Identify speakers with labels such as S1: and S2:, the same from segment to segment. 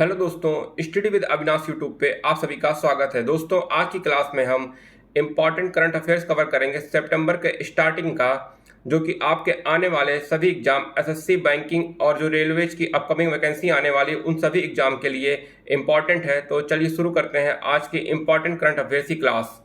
S1: Hello दोस्तों, study with Avinash YouTube पे आप सभी का स्वागत है। दोस्तों, आज की क्लास में हम इम्पॉर्टेंट करंट अफेयर्स कवर करेंगे सितंबर के स्टार्टिंग का, जो कि आपके आने वाले सभी एग्जाम एसएससी, बैंकिंग और जो रेलवेज की अपकमिंग वैकेंसी आने वाली उन सभी एग्जाम के लिए इम्पॉर्टेंट है। तो चलिए शुरू करते हैं आज की इम्पॉर्टेंट करंट अफेयर्स की क्लास।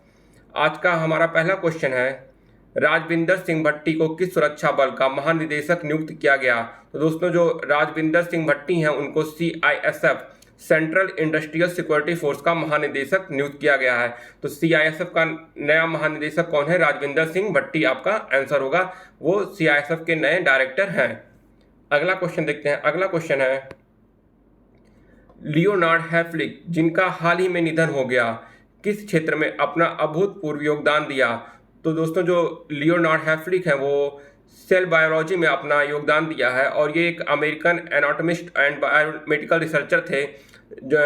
S1: आज का हमारा पहला क्वेश्चन है, राजविंदर सिंह भट्टी को किस सुरक्षा बल का महानिदेशक नियुक्त किया गया? तो दोस्तों, जो राजविंदर सिंह भट्टी हैं उनको CISF central industrial security force का महानिदेशक नियुक्त किया गया है। तो सीआईएसएफ का नया महानिदेशक कौन है? राजविंदर सिंह भट्टी आपका आंसर होगा। वो सीआईएसएफ के नए डायरेक्टर हैं। अगला क्वेश्चन देखते हैं। अगला क्वेश्चन है, लियोनार्ड हैफ्लिक जिनका हाल ही में निधन हो गया, किस क्षेत्र में अपना अभूतपूर्व योगदान दिया? तो दोस्तों, जो लियोनार्ड हैफ्लिक है वो सेल बायोलॉजी में अपना योगदान दिया है और ये एक अमेरिकन एनाटॉमिस्ट एंड बायोमेडिकल रिसर्चर थे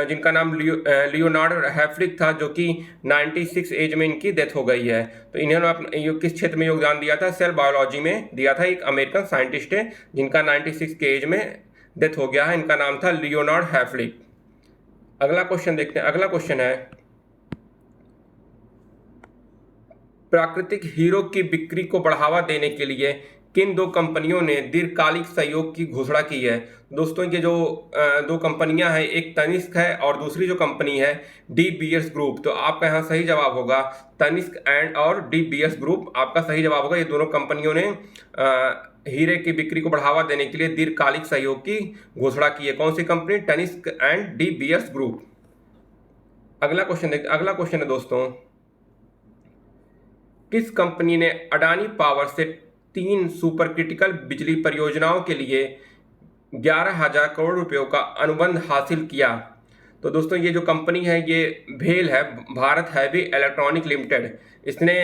S1: जिनका नाम लियोनार्ड हैफ्लिक था, जो कि 96 एज में इनकी डेथ हो गई है। तो इन्होंने अपना किस क्षेत्र में योगदान दिया था? सेल बायोलॉजी में दिया था। एक अमेरिकन साइंटिस्ट है जिनका 96 के एज में डेथ हो गया है। इनका नाम था लियोनार्ड हैफ्लिक। अगला क्वेश्चन देखते हैं। अगला क्वेश्चन है, प्राकृतिक हीरो की बिक्री को बढ़ावा देने के लिए किन दो कंपनियों ने दीर्घकालिक सहयोग की घोषणा की है? दोस्तों, ये जो दो कंपनियां हैं, एक तनिष्क है और दूसरी जो कंपनी है डी बीएस ग्रुप। तो आपका यहाँ सही जवाब होगा तनिष्क एंड और डी बीएस ग्रुप आपका सही जवाब होगा। ये दोनों कंपनियों ने हीरे की बिक्री को बढ़ावा देने के लिए दीर्घकालिक सहयोग की घोषणा की है। कौन सी company? Tanishq and D BS group. अगला क्वेश्चन देखते। अगला क्वेश्चन है दोस्तों, किस कंपनी ने अडानी पावर से 3 सुपर क्रिटिकल बिजली परियोजनाओं के लिए 11,000 करोड़ रुपयों का अनुबंध हासिल किया? तो दोस्तों, ये जो कंपनी है ये भेल है, भारत हैवी इलेक्ट्रॉनिक लिमिटेड। इसने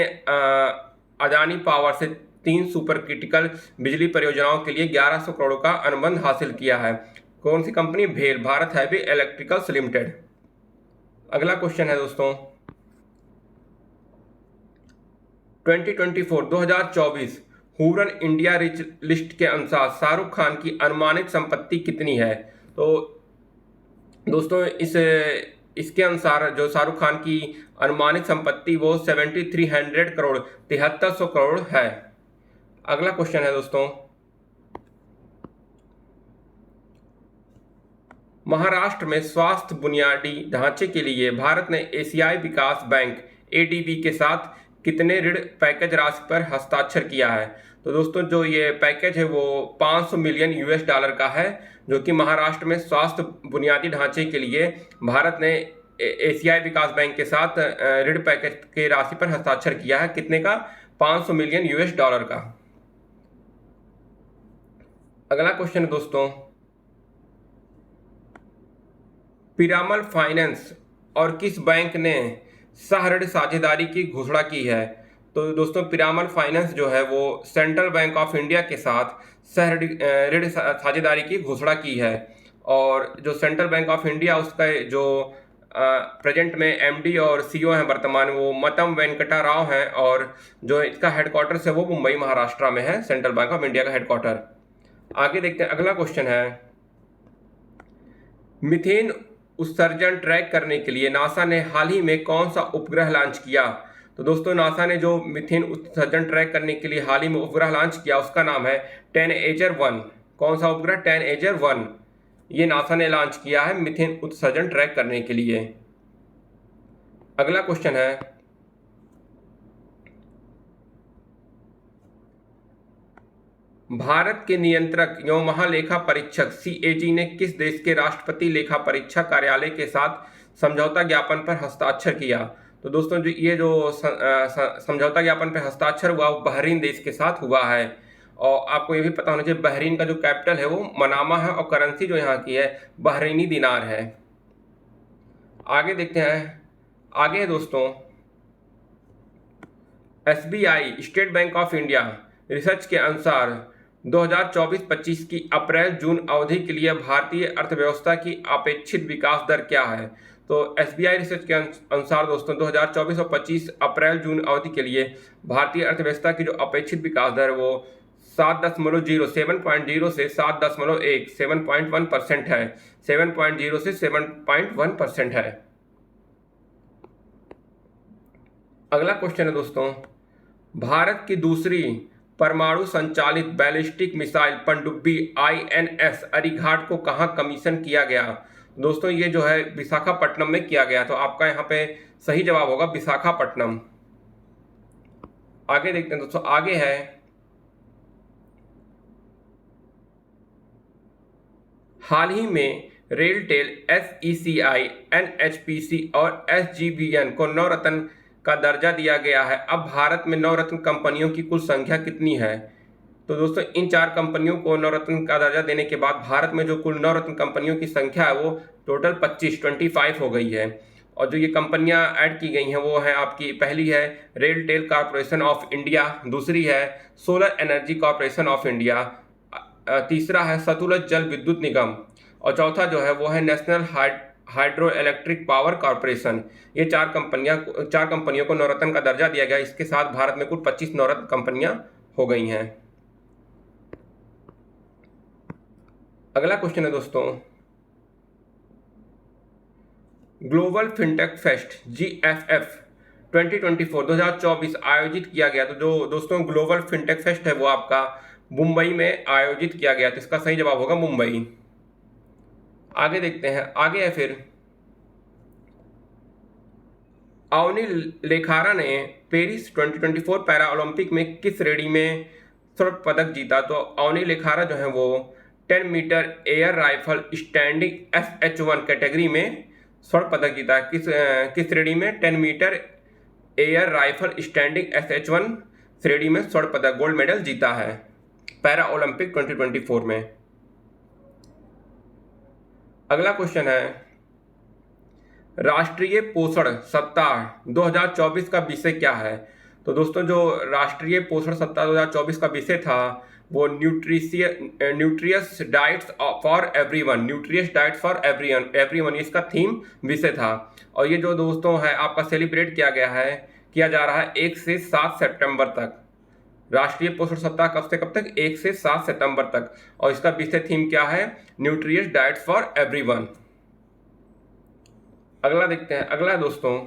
S1: अडानी पावर से 3 सुपर क्रिटिकल बिजली परियोजनाओं के लिए 1100 करोड़ का अनुबंध हासिल किया है। कौन सी कंपनी? भेल, भारत हैवी इलेक्ट्रिकल्स लिमिटेड। अगला क्वेश्चन है दोस्तों, 2024 हुरन इंडिया रिच लिस्ट के अनुसार शाहरुख खान की अनुमानित संपत्ति कितनी है? तो दोस्तों, इसके अनुसार जो शाहरुख खान की अनुमानित संपत्ति वो 7300 करोड़ 7300 करोड़ है। अगला क्वेश्चन है दोस्तों, महाराष्ट्र में स्वास्थ्य बुनियादी ढांचे के लिए भारत ने एशियाई विकास बैंक एडीबी के साथ कितने ऋण पैकेज राशि पर हस्ताक्षर किया है? तो दोस्तों, जो ये पैकेज है वो 500 मिलियन यूएस डॉलर का है, जो कि महाराष्ट्र में स्वास्थ्य बुनियादी ढांचे के लिए भारत ने एशियाई विकास बैंक के साथ ऋण पैकेज के राशि पर हस्ताक्षर किया है। कितने का? 500 मिलियन यूएस डॉलर का। अगला क्वेश्चन है दोस्तों, पिरामल फाइनेंस और किस बैंक ने सह ऋण साझेदारी की घोषणा की है? तो दोस्तों, पिरामल फाइनेंस जो है वो सेंट्रल बैंक ऑफ इंडिया के साथ सह ऋण साझेदारी की घोषणा की है। और जो सेंट्रल बैंक ऑफ इंडिया उसका जो प्रेजेंट में एमडी और सीईओ हैं वर्तमान, वो मतम वेंकटा राव हैं और जो इसका हेडक्वार्टर है वो मुंबई महाराष्ट्र में है, सेंट्रल बैंक ऑफ इंडिया का हेडक्वार्टर। आगे देखते हैं। अगला क्वेश्चन है, मीथेन उत्सर्जन ट्रैक करने के लिए नासा ने हाल ही में कौन सा उपग्रह लॉन्च किया? तो दोस्तों, नासा ने जो मीथेन उत्सर्जन ट्रैक करने के लिए हाल ही में उपग्रह लॉन्च किया उसका नाम है टेनेजर 1। कौन सा उपग्रह? टेनेजर 1। ये नासा ने लॉन्च किया है मीथेन उत्सर्जन ट्रैक करने के लिए। अगला क्वेश्चन है, भारत के नियंत्रक एवं महालेखा परीक्षक सीएजी ने किस देश के राष्ट्रपति लेखा परीक्षा कार्यालय के साथ समझौता ज्ञापन पर हस्ताक्षर किया? तो दोस्तों, ये जो समझौता ज्ञापन पर हस्ताक्षर हुआ वो बहरीन देश के साथ हुआ है। और आपको ये भी पता होना चाहिए बहरीन का जो कैपिटल है वो मनामा है और करेंसी जो यहाँ की है बहरीनी दिनार है। आगे देखते हैं। आगे है दोस्तों, SBI state bank of India research के अनुसार 2024-25 की अप्रैल-जून अवधि के लिए भारतीय अर्थव्यवस्था की अपेक्षित विकास दर क्या है? तो एसबीआई रिसर्च के अनुसार दोस्तों 2024 और 25 अप्रैल-जून अवधि के लिए भारतीय अर्थव्यवस्था की जो अपेक्षित विकास दर वो 7.0 7.0 से 7.1 7.1% है। 7.0 से 7.1% है। अगला क्वेश्चन है दोस्तों, भारत की दूसरी परमाणु संचालित बैलिस्टिक मिसाइल पनडुब्बी INS अरिघाट को कहां कमीशन किया गया? दोस्तों ये जो है विशाखापट्टनम में किया गया, तो आपका यहाँ पे सही जवाब होगा विशाखापट्टनम। आगे देखते हैं दोस्तों, आगे है हाल ही में रेलटेल, SECI, NHPC और SGVN को नवरत्न का दर्जा दिया गया है। अब भारत में नवरत्न कंपनियों की कुल संख्या कितनी है? तो दोस्तों इन 4 कंपनियों को नवरत्न का दर्जा देने के बाद भारत में जो कुल नवरत्न कंपनियों की संख्या है वो टोटल 25 हो गई है। और जो ये कंपनियां ऐड की गई हैं वो है आपकी, पहली है रेलटेल कॉरपोरेशन ऑफ इंडिया, दूसरी है solar energy corporation of India, तीसरा है सतलुज जल विद्युत निगम, और चौथा जो है वो है national hydro electric power corporation. ये 4 कंपनियों को नवरत्न का दर्जा दिया गया। इसके साथ भारत में कुल 25 नवरत्न कंपनियां हो गई हैं। अगला क्वेश्चन है दोस्तों, ग्लोबल फिनटेक फेस्ट GFF 2024 आयोजित किया गया। तो जो दोस्तों ग्लोबल फिनटेक फेस्ट है वो आपका मुंबई में आयोजित किया गया, तो इसका सही जवाब होगा मुंबई। आगे देखते हैं, आगे है फिर अवनी लेखारा ने पेरिस 2024 पैरा ओलंपिक में किस श्रेणी में स्वर्ण पदक जीता? तो अवनी लेखारा जो है वो 10 metre air rifle standing SH1 category में स्वर्ण पदक जीता है। किस श्रेणी में? 10 metre air rifle standing SH1 श्रेणी में स्वर्ण पदक, गोल्ड मेडल जीता है पैरा ओलंपिक 2024 में। अगला क्वेश्चन है, राष्ट्रीय पोषण सप्ताह 2024 का विषय क्या है? तो दोस्तों जो राष्ट्रीय पोषण सप्ताह 2024 का विषय था वो nutritious diets for everyone, nutritious diets for everyone इसका थीम विषय था। और ये जो दोस्तों है आपका सेलिब्रेट किया जा रहा है 1 से 7 सितंबर तक। राष्ट्रीय पोषण सप्ताह कब से कब तक? 1 से 7 सितंबर तक। और इसका विषय थीम क्या है? Nutritious diets for everyone. अगला देखते हैं, अगला दोस्तों,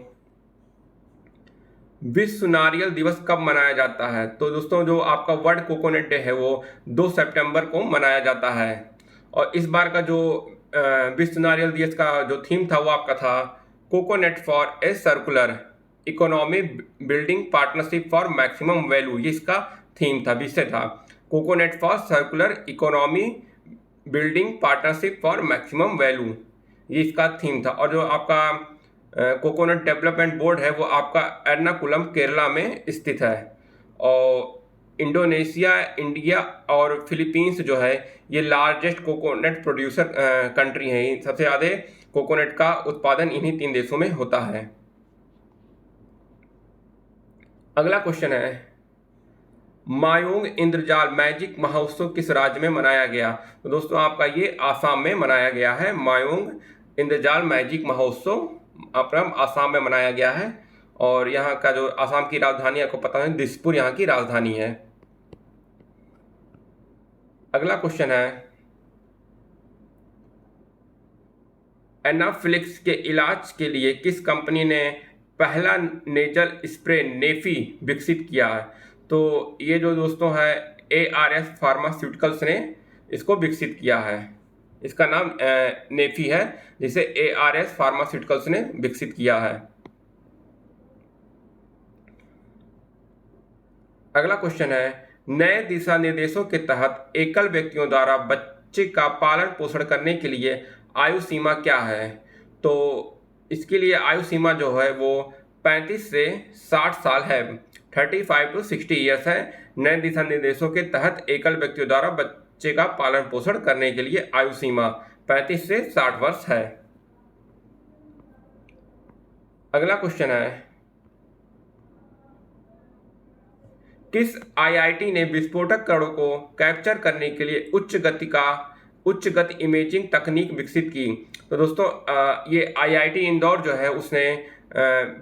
S1: विश्व नारियल दिवस कब मनाया जाता है? तो दोस्तों जो आपका वर्ल्ड कोकोनट डे है वो 2 सितंबर को मनाया जाता है। और इस बार का जो विश्व नारियल दिवस का जो थीम था वो आपका था coconut for a circular economy building partnership for maximum value, ये इसका थीम था, विषय था coconut for circular economy building partnership for maximum value, ये इसका थीम था। और जो आपका कोकोनट डेवलपमेंट बोर्ड है वो आपका एर्नाकुलम केरला में स्थित है। और इंडोनेशिया, इंडिया और फिलीपींस जो है ये लार्जेस्ट कोकोनट प्रोड्यूसर कंट्री हैं। सबसे ज़्यादा कोकोनट का उत्पादन इन्हीं 3 देशों में होता है। अगला क्वेश्चन है, मायोंग इंद्रजाल मैजिक महोत्सव किस राज्य में मनाया गया? तो दोस्तों आपका ये आसाम में मनाया गया है। मायोंग इंद्रजाल मैजिक महोत्सव अपना आसाम में मनाया गया है। और यहाँ का जो आसाम की राजधानी आपको पता है दिसपुर यहाँ की राजधानी है। अगला क्वेश्चन है, एनाफिलिक्स के इलाज के लिए किस कंपनी ने पहला नेजल स्प्रे नेफी विकसित किया है? तो ये जो दोस्तों है ARS फार्मास्यूटिकल्स ने इसको विकसित किया है। इसका नाम नेफी है, जिसे ARS फार्मास्यूटिकल्स ने विकसित किया है। अगला क्वेश्चन है, नए दिशा निर्देशों के तहत एकल व्यक्तियों द्वारा बच्चे का पालन पोषण करने के लिए आयु सीमा क्या है? तो इसके लिए आयु सीमा जो है वो 35 से 60 साल है, 35 to 60 ईयर्स है। नए दिशा निर्देशों के तहत एकल व्यक्तियों द्वारा बच्चे का पालन पोषण करने के लिए आयु सीमा 35 से 60 वर्ष है। अगला क्वेश्चन है, किस IIT ने विस्फोटक कणों को कैप्चर करने के लिए उच्च गति इमेजिंग तकनीक विकसित की? तो दोस्तों ये IIT इंदौर जो है उसने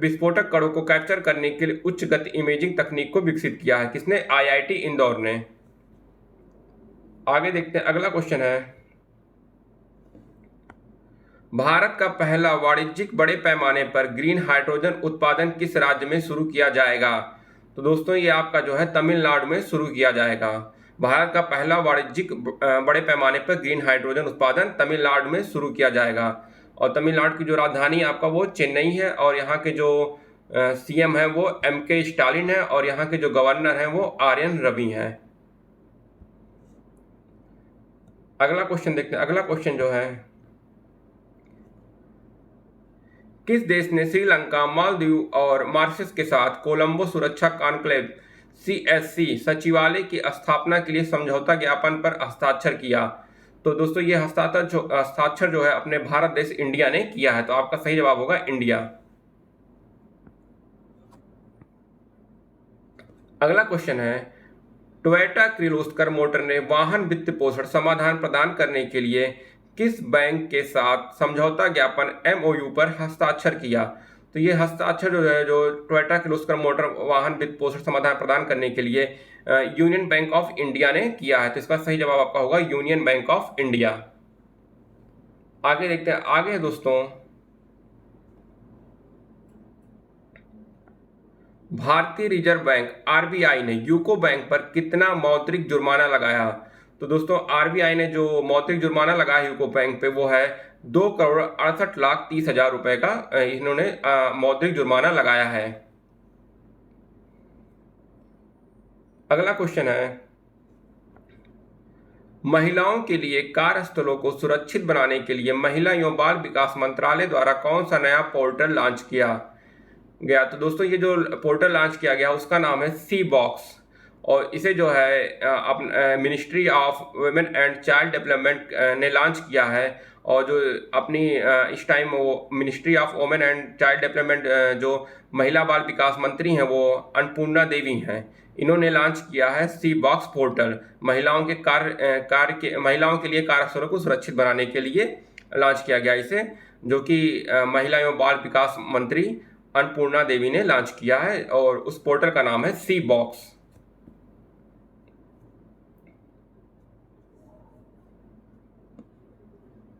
S1: विस्फोटक कणों को कैप्चर करने के लिए उच्च गति इमेजिंग तकनीक को विकसित किया है। किसने? IIT इंदौर ने। आगे देखते हैं, अगला क्वेश्चन है, भारत का पहला वाणिज्यिक बड़े पैमाने पर ग्रीन हाइड्रोजन उत्पादन किस राज्य में शुरू किया जाएगा? तो दोस्तों ये आपका जो है तमिलनाडु में शुरू किया जाएगा। भारत का पहला वाणिज्यिक बड़े पैमाने पर ग्रीन हाइड्रोजन उत्पादन तमिलनाडु में शुरू किया जाएगा। और तमिलनाडु की जो राजधानी आपका वो चेन्नई है, और यहाँ के जो सीएम है वो MK स्टालिन है, और यहाँ के जो गवर्नर हैं वो RN रवि हैं। अगला क्वेश्चन देखते हैं, अगला क्वेश्चन जो है, किस देश ने श्रीलंका, मालदीव और मॉरिशस के साथ कोलंबो सुरक्षा कॉन्क्लेव CSC सचिवालय की स्थापना के लिए समझौता ज्ञापन पर हस्ताक्षर किया? तो दोस्तों ये हस्ताक्षर जो है अपने भारत देश इंडिया ने किया है। तो आपका सही जवाब होगा इंडिया। अगला क्वेश्चन है, टोयोटा किर्लोस्कर मोटर ने वाहन वित्त पोषण समाधान प्रदान करने के लिए किस बैंक के साथ समझौता ज्ञापन MOU पर हस्ताक्षर किया? तो ये हस्ताक्षर जो है, जो टोयोटा किर्लोस्कर मोटर वाहन वित्त पोषण समाधान प्रदान करने के लिए यूनियन बैंक ऑफ इंडिया ने किया है। तो इसका सही जवाब आपका होगा यूनियन बैंक ऑफ इंडिया। आगे देखते हैं, आगे दोस्तों, भारतीय रिजर्व बैंक RBI ने यूको बैंक पर कितना मौद्रिक जुर्माना लगाया? तो दोस्तों RBI ने जो मौद्रिक जुर्माना लगाया यूको बैंक पे वो है 2,68,30,000 रुपए का इन्होंने मौद्रिक जुर्माना लगाया है। अगला क्वेश्चन है, महिलाओं के लिए कार्यस्थलों को सुरक्षित बनाने के लिए महिला एवं बाल विकास मंत्रालय द्वारा कौन सा नया पोर्टल लॉन्च किया गया? तो दोस्तों ये जो पोर्टल लॉन्च किया गया उसका नाम है C-Box, और इसे जो है ministry of women and child development ने लॉन्च किया है। और जो अपनी इस टाइम वो ministry of women and child development जो महिला बाल विकास मंत्री हैं वो अन्नपूर्णा देवी हैं। इन्होंने लॉन्च किया है C-Box पोर्टल, महिलाओं के लिए कार्यस्थलों को सुरक्षित बनाने के लिए लॉन्च किया गया इसे, जो कि महिला एवं बाल विकास मंत्री अन्नपूर्णा देवी ने लॉन्च किया है, और उस पोर्टल का नाम है C-Box।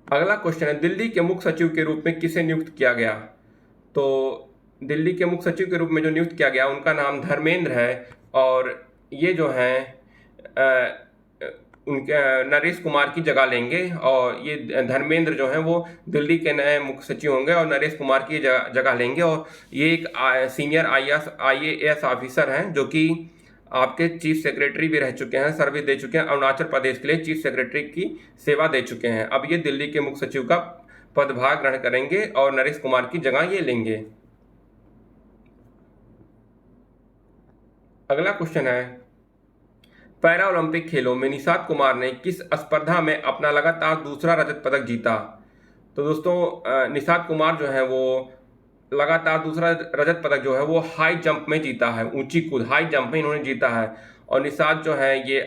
S1: अगला क्वेश्चन है, दिल्ली के मुख्य सचिव के रूप में किसे नियुक्त किया गया? तो दिल्ली के मुख्य सचिव के रूप में जो नियुक्त किया गया उनका नाम धर्मेंद्र है, और ये जो हैं उनके नरेश कुमार की जगह लेंगे। और ये धर्मेंद्र जो हैं वो दिल्ली के नए मुख्य सचिव होंगे और नरेश कुमार की जगह लेंगे। और ये एक सीनियर IAS ऑफिसर हैं जो कि आपके चीफ सेक्रेटरी भी रह चुके हैं, सर्विस दे चुके हैं, अरुणाचल प्रदेश के लिए चीफ सेक्रेटरी की सेवा दे चुके हैं। अब ये दिल्ली के मुख्य सचिव का पदभार ग्रहण करेंगे और नरेश कुमार की जगह ये लेंगे। अगला क्वेश्चन है, पैरा ओलंपिक खेलों में निषाद कुमार ने किस स्पर्धा में अपना लगातार दूसरा रजत पदक जीता? तो दोस्तों निषाद कुमार जो है वो लगातार दूसरा रजत पदक जो है वो हाई जंप में जीता है, ऊंची कूद हाई जंप में इन्होंने जीता है। और निषाद जो है ये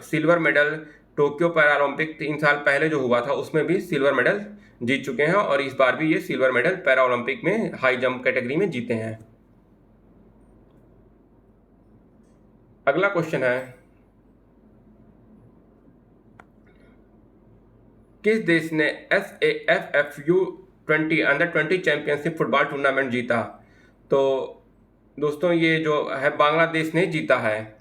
S1: silver medal Tokyo para Olympic 3 साल पहले जो हुआ था उसमें भी सिल्वर मेडल जीत चुके हैं, और इस बार भी ये सिल्वर मेडल पैरा ओलंपिक में हाई जंप कैटेगरी में जीते हैं। अगला क्वेश्चन है, किस देश ने SAFFU20 under 20 championship football tournament जीता? तो दोस्तों ये जो है बांग्लादेश ने जीता है,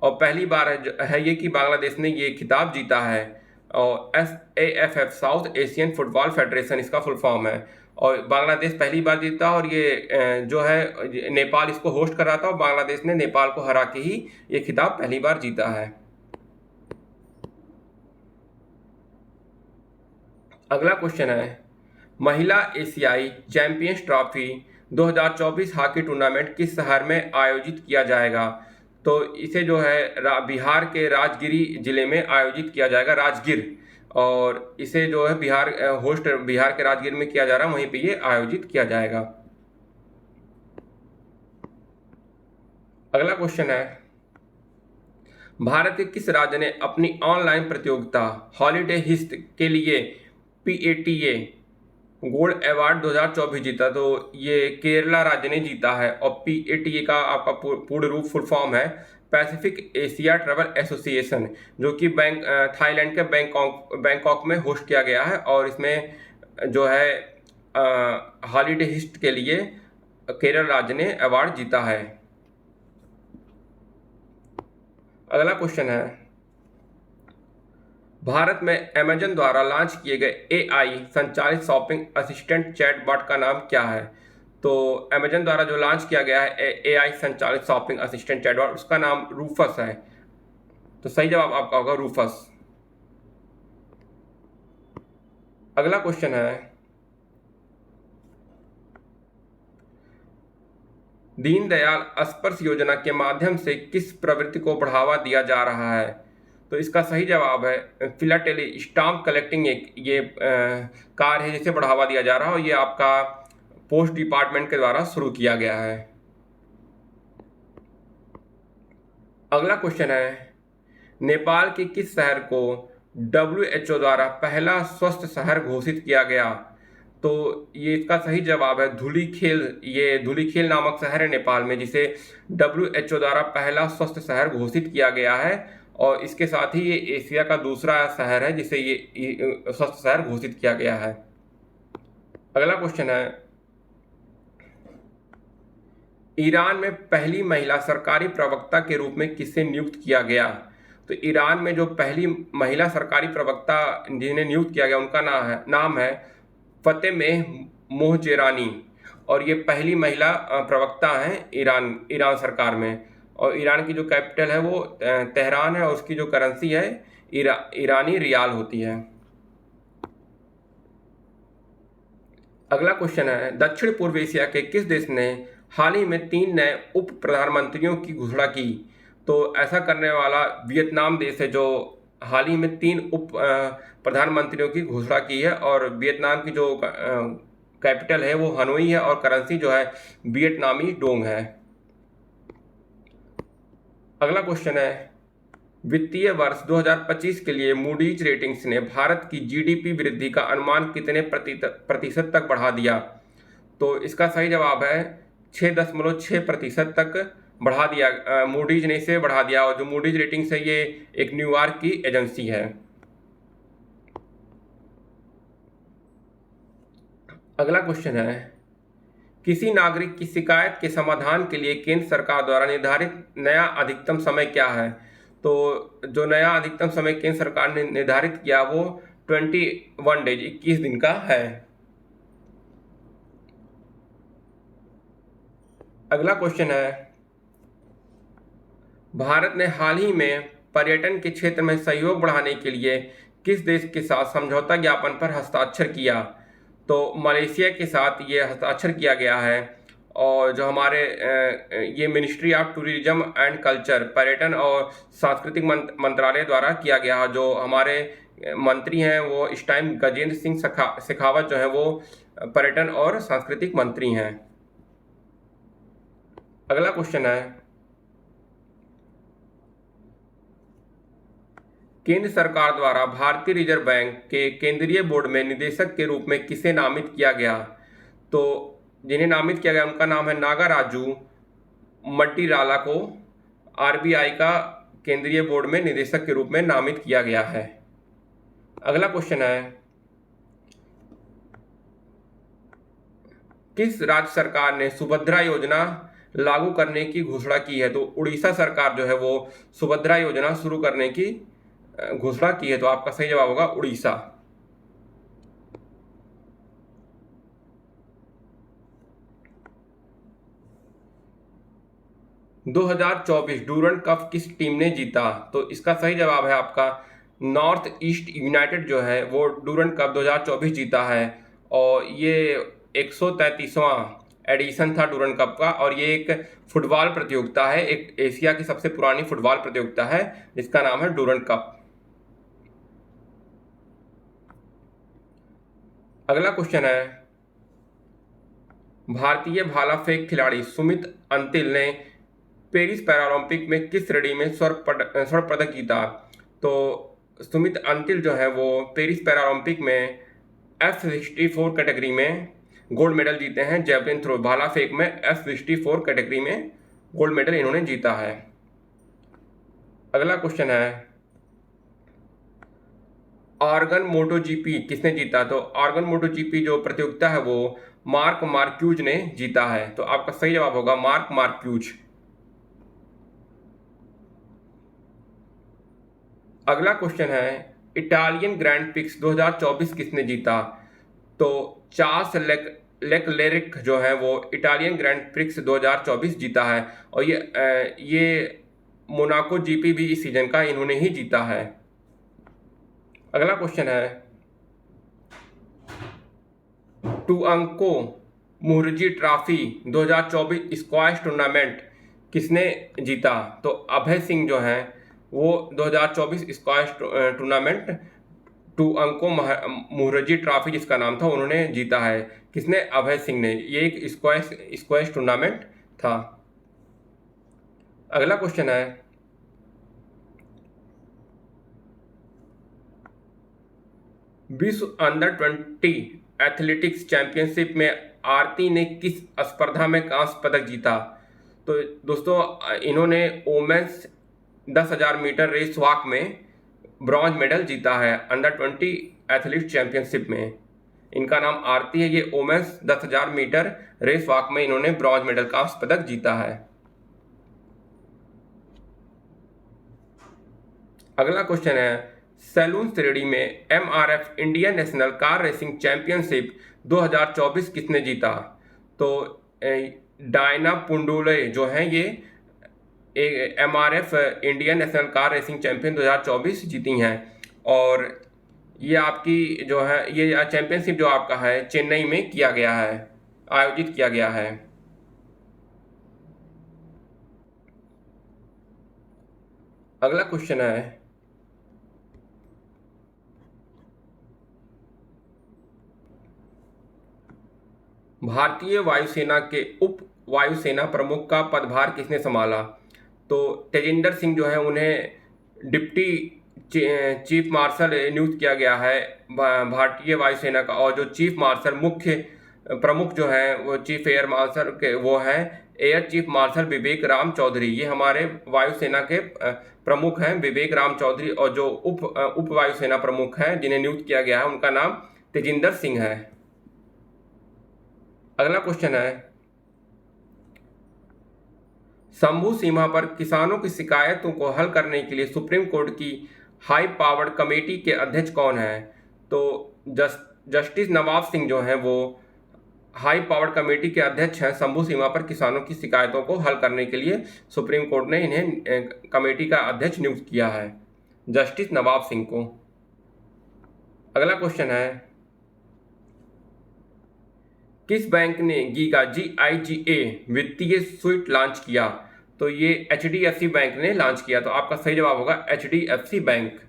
S1: और पहली बार है ये कि बांग्लादेश ने ये खिताब जीता है। और SAFF south Asian football federation इसका फुल फॉर्म है, और बांग्लादेश पहली बार जीता। और ये जो है नेपाल इसको होस्ट कर रहा था, और बांग्लादेश ने नेपाल को हरा के ही ये खिताब पहली बार जीता है। अगला क्वेश्चन है, महिला एशियाई चैंपियंस ट्रॉफी 2024 हॉकी टूर्नामेंट किस शहर में आयोजित किया जाएगा? तो इसे जो है बिहार के राजगिरी जिले में आयोजित किया जाएगा, राजगीर। और इसे जो है बिहार के राजगीर में किया जा रहा है, वहीं पे ये आयोजित किया जाएगा। अगला क्वेश्चन है, भारत के किस राज्य ने अपनी ऑनलाइन प्रतियोगिता हॉलीडे हिस्ट के लिए PATA गोल्ड अवार्ड 2024 जीता? तो ये केरला राज्य ने जीता है, और PATA का आपका पूर्ण रूप फुल फॉर्म है पैसिफिक एशिया ट्रैवल एसोसिएशन, जो कि थाईलैंड के बैंकॉक में होस्ट किया गया है, और इसमें जो है हॉलीडे हिस्ट के लिए केरल राज्य ने अवार्ड जीता है। अगला क्वेश्चन है, भारत में अमेजन द्वारा लॉन्च किए गए एआई संचालित शॉपिंग असिस्टेंट चैटबॉट का नाम क्या है? तो अमेजन द्वारा जो लॉन्च किया गया है एआई संचालित शॉपिंग असिस्टेंट चैटबॉट, उसका नाम रूफस है। तो सही जवाब आपका होगा रूफस। अगला क्वेश्चन है, दीनदयाल स्पर्श योजना के माध्यम से किस प्रवृत्ति को बढ़ावा दिया जा रहा है? तो इसका सही जवाब है फिलाटेली स्टाम्प कलेक्टिंग। एक ये कार्य है जिसे बढ़ावा दिया जा रहा है, और ये आपका पोस्ट डिपार्टमेंट के द्वारा शुरू किया गया है। अगला क्वेश्चन है, नेपाल के किस शहर को WHO द्वारा पहला स्वस्थ शहर घोषित किया गया? तो ये इसका सही जवाब है धुलीखेल। ये धुलीखेल नामक शहर है नेपाल में, जिसे WHO द्वारा पहला स्वस्थ शहर घोषित किया गया है, और इसके साथ ही ये एशिया का दूसरा शहर है जिसे ये स्वस्थ शहर घोषित किया गया है। अगला क्वेश्चन है, ईरान में पहली महिला सरकारी प्रवक्ता के रूप में किसे नियुक्त किया गया? तो ईरान में जो पहली महिला सरकारी प्रवक्ता जिन्हें नियुक्त किया गया उनका नाम है फतेह मोहजेरानी, और ये पहली महिला प्रवक्ता हैं ईरान सरकार में। और ईरान की जो कैपिटल है वो तेहरान है, और उसकी जो करेंसी है ईरानी रियाल होती है। अगला क्वेश्चन है, दक्षिण पूर्व एशिया के किस देश ने हाल ही में 3 नए उप प्रधानमंत्रियों की घोषणा की? तो ऐसा करने वाला वियतनाम देश है, जो हाल ही में 3 उप प्रधानमंत्रियों की घोषणा की है, और वियतनाम की जो कैपिटल है वो हनोई है, और करेंसी जो है वियतनामी डोंग है। अगला क्वेश्चन है, वित्तीय वर्ष 2025 के लिए मूडीज रेटिंग्स ने भारत की जीडीपी वृद्धि का अनुमान कितने प्रतिशत तक बढ़ा दिया? तो इसका सही जवाब है 6.6% तक बढ़ा दिया। मूडीज ने इसे बढ़ा दिया, और जो मूडीज रेटिंग्स है ये एक न्यूयॉर्क की एजेंसी है। अगला क्वेश्चन है, किसी नागरिक की शिकायत के समाधान के लिए केंद्र सरकार द्वारा निर्धारित नया अधिकतम समय क्या है? तो जो नया अधिकतम समय केंद्र सरकार ने निर्धारित किया वो 21 डेज 21 दिन का है। अगला क्वेश्चन है, भारत ने हाल ही में पर्यटन के क्षेत्र में सहयोग बढ़ाने के लिए किस देश के साथ समझौता ज्ञापन पर हस्ताक्षर किया? तो मलेशिया के साथ ये हस्ताक्षर किया गया है, और जो हमारे ये ministry of tourism and culture, पर्यटन और सांस्कृतिक मंत्रालय द्वारा किया गया है। जो हमारे मंत्री हैं वो इस टाइम गजेंद्र सिंह शेखावत जो है वो पर्यटन और सांस्कृतिक मंत्री हैं। अगला क्वेश्चन है, केंद्र सरकार द्वारा भारतीय रिजर्व बैंक के केंद्रीय बोर्ड में निदेशक के रूप में किसे नामित किया गया? तो जिन्हें नामित किया गया उनका नाम है नागाराजू मट्टीराला को आरबीआई का केंद्रीय बोर्ड में निदेशक के रूप में नामित किया गया है। अगला क्वेश्चन है, किस राज्य सरकार ने सुभद्रा योजना लागू करने की घोषणा की है? तो उड़ीसा सरकार जो है वो सुभद्रा योजना शुरू करने की घोषणा की है। तो आपका सही जवाब होगा उड़ीसा। – 2024 डूरंड कप किस टीम ने जीता? तो इसका सही जवाब है आपका नॉर्थ ईस्ट यूनाइटेड जो है वो डूरंड कप 2024 जीता है, और ये 133वां एडिशन था डूरंड कप का, और ये एक फुटबॉल प्रतियोगिता है, एक एशिया की सबसे पुरानी फुटबॉल प्रतियोगिता है जिसका नाम है डूरंड कप। अगला क्वेश्चन है, भारतीय भाला फेंक खिलाड़ी सुमित अंतिल ने पेरिस पैरालंपिक में किस श्रेणी में स्वर्ण पदक जीता? तो सुमित अंतिल जो है वो पेरिस पैरालंपिक में F64 कैटेगरी में गोल्ड मेडल जीते हैं। जेवलिन थ्रो भाला फेंक में F64 कैटेगरी में गोल्ड मेडल इन्होंने जीता है। अगला क्वेश्चन है ऑर्गन मोटो जीपी किसने जीता? तो ऑर्गन मोटो जीपी जो प्रतियोगिता है वो मार्क मार्क्यूज ने जीता है। तो आपका सही जवाब होगा मार्क मार्क्यूज। अगला क्वेश्चन है इटालियन ग्रैंड प्रिक्स 2024 किसने जीता? तो चार्ल्स लेक्लेरिक जो है वो इटालियन ग्रैंड प्रिक्स 2024 जीता है। और ये मोनाको जीपी भी इस सीजन का इन्होंने ही जीता है। अगला क्वेश्चन है टुअंको मुखर्जी ट्रॉफी 2024 स्क्वैश टूर्नामेंट किसने जीता? तो अभय सिंह जो हैं वो 2024 स्क्वैश टूर्नामेंट टुअंको मुखर्जी ट्रॉफी जिसका नाम था उन्होंने जीता है। किसने? अभय सिंह ने। ये एक स्क्वैश टूर्नामेंट था। अगला क्वेश्चन है विश्व अंडर 20 एथलेटिक्स चैंपियनशिप में आरती ने किस स्पर्धा में कांस्य पदक जीता? तो दोस्तों इन्होंने वोमेन्स 10,000 मीटर रेस वॉक में ब्रॉन्ज मेडल जीता है अंडर 20 एथलीट चैंपियनशिप में। इनका नाम आरती है। ये वोमेन्स 10,000 मीटर रेस वॉक में इन्होंने ब्रॉन्ज मेडल कांस्य पदक जीता है। अगला क्वेश्चन है सैलून श्रेणी में MRF Indian national car racing championship 2024 किसने जीता? तो डायना पुंडुले जो हैं ये MRF Indian national car racing champion 2024 जीती हैं। और ये आपकी जो है ये चैंपियनशिप जो आपका है चेन्नई में किया गया है, आयोजित किया गया है। अगला क्वेश्चन है भारतीय वायुसेना के उप वायुसेना प्रमुख का पदभार किसने संभाला? तो तेजिंदर सिंह जो है उन्हें डिप्टी चीफ मार्शल नियुक्त किया गया है भारतीय वायुसेना का। और जो चीफ मार्शल मुख्य प्रमुख जो है वो चीफ एयर मार्शल के वो हैं एयर चीफ मार्शल विवेक राम चौधरी। ये हमारे वायुसेना के प्रमुख हैं विवेक राम चौधरी। और जो उप वायुसेना प्रमुख हैं जिन्हें नियुक्त किया गया है उनका नाम तेजिंदर सिंह है। अगला क्वेश्चन है शंभू सीमा पर किसानों की शिकायतों को हल करने के लिए सुप्रीम कोर्ट की हाई पावर्ड कमेटी के अध्यक्ष कौन है? तो जस्टिस नवाब सिंह जो हैं वो हाई पावर्ड कमेटी के अध्यक्ष हैं। शंभू सीमा पर किसानों की शिकायतों को हल करने के लिए सुप्रीम कोर्ट ने इन्हें कमेटी का अध्यक्ष नियुक्त किया है, जस्टिस नवाब सिंह को। अगला क्वेश्चन है किस बैंक ने गीगा GIGA वित्तीय स्वीट लॉन्च किया? तो ये HDFC बैंक ने लॉन्च किया। तो आपका सही जवाब होगा HDFC बैंक।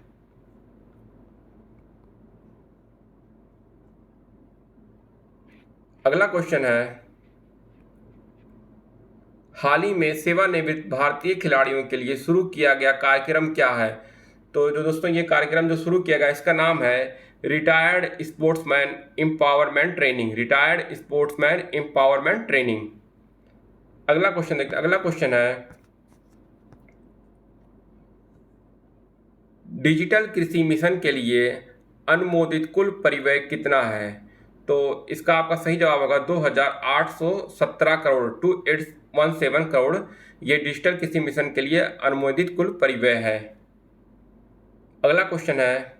S1: अगला क्वेश्चन है हाल ही में सेवानिवृत्त भारतीय खिलाड़ियों के लिए शुरू किया गया कार्यक्रम क्या है? तो जो दोस्तों ये कार्यक्रम जो शुरू किया गया इसका नाम है retired sportsman empowerment training. Retired sportsman empowerment training. अगला क्वेश्चन देखते हैं। अगला क्वेश्चन है डिजिटल कृषि मिशन के लिए अनुमोदित कुल परिव्यय कितना है? तो इसका आपका सही जवाब होगा 2,817 करोड़ 2817 करोड़। ये डिजिटल कृषि मिशन के लिए अनुमोदित कुल परिव्यय है। अगला क्वेश्चन है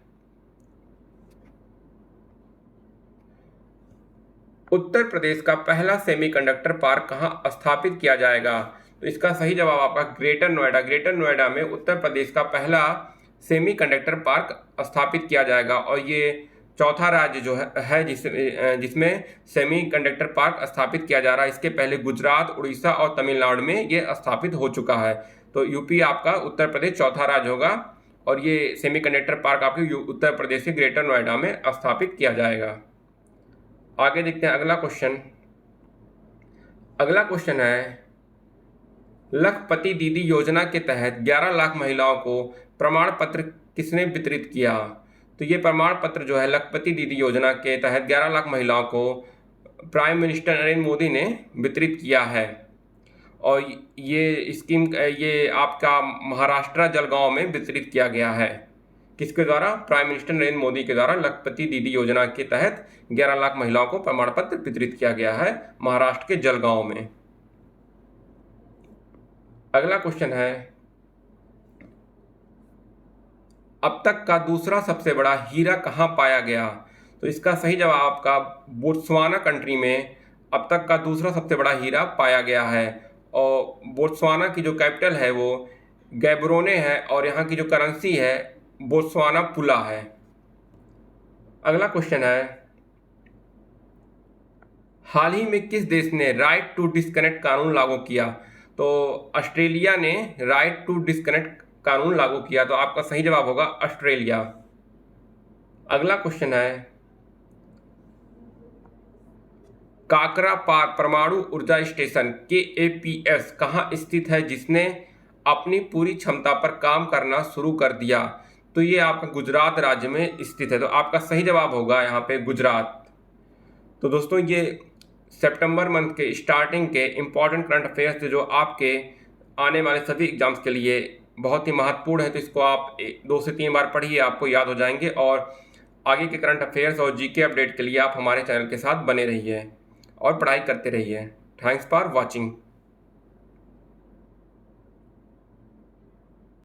S1: उत्तर प्रदेश का पहला सेमीकंडक्टर पार्क कहाँ स्थापित किया जाएगा? तो इसका सही जवाब आपका ग्रेटर नोएडा। ग्रेटर नोएडा में उत्तर प्रदेश का पहला सेमीकंडक्टर पार्क स्थापित किया जाएगा। और ये चौथा राज्य जो है जिसमें सेमीकंडक्टर पार्क स्थापित किया जा रहा है। इसके पहले गुजरात, उड़ीसा और तमिलनाडु में ये स्थापित हो चुका है। तो यूपी आपका उत्तर प्रदेश चौथा राज्य होगा और ये सेमीकंडक्टर पार्क आपके उत्तर प्रदेश के ग्रेटर नोएडा में स्थापित किया जाएगा। आगे देखते हैं अगला क्वेश्चन। अगला क्वेश्चन है लखपति दीदी योजना के तहत 11 लाख महिलाओं को प्रमाण पत्र किसने वितरित किया? तो ये प्रमाण पत्र जो है लखपति दीदी योजना के तहत 11 लाख महिलाओं को प्राइम मिनिस्टर नरेंद्र मोदी ने वितरित किया है। और ये स्कीम ये आपका महाराष्ट्र जलगांव में वितरित किया गया है। किसके द्वारा? प्राइम मिनिस्टर नरेंद्र मोदी के द्वारा लखपति दीदी योजना के तहत 11 लाख महिलाओं को प्रमाण पत्र वितरित किया गया है महाराष्ट्र के जलगांव में। अगला क्वेश्चन है, अब तक का दूसरा सबसे बड़ा हीरा कहाँ पाया गया? तो इसका सही जवाब आपका बोत्सवाना कंट्री में अब तक का दूसरा सबसे बड़ा हीरा पाया गया है। और बोत्सवाना की जो कैपिटल है वो गैब्रोने है और यहाँ की जो करेंसी है बोत्सवाना पुला है। अगला क्वेश्चन है, हाल ही में किस देश ने राइट टू डिस्कनेक्ट कानून लागू किया? तो ऑस्ट्रेलिया ने राइट टू डिस्कनेक्ट कानून लागू किया। तो आपका सही जवाब होगा ऑस्ट्रेलिया। अगला क्वेश्चन है, काकरा परमाणु ऊर्जा स्टेशन KAPS कहाँ स्थित है जिसने अपनी पूरी क्षमता पर काम करना शुरू कर दिया? तो ये आपका गुजरात राज्य में स्थित है। तो आपका सही जवाब होगा यहाँ पे गुजरात। तो दोस्तों ये सितंबर मंथ के स्टार्टिंग के इम्पॉर्टेंट करंट अफेयर्स थे जो आपके आने वाले सभी एग्जाम्स के लिए बहुत ही महत्वपूर्ण है। तो इसको आप 2 से 3 बार पढ़िए, आपको याद हो जाएंगे। और आगे के करंट अफेयर्स और GK अपडेट के लिए आप हमारे चैनल के साथ बने रहिए और पढ़ाई करते रहिए। Thanks for watching.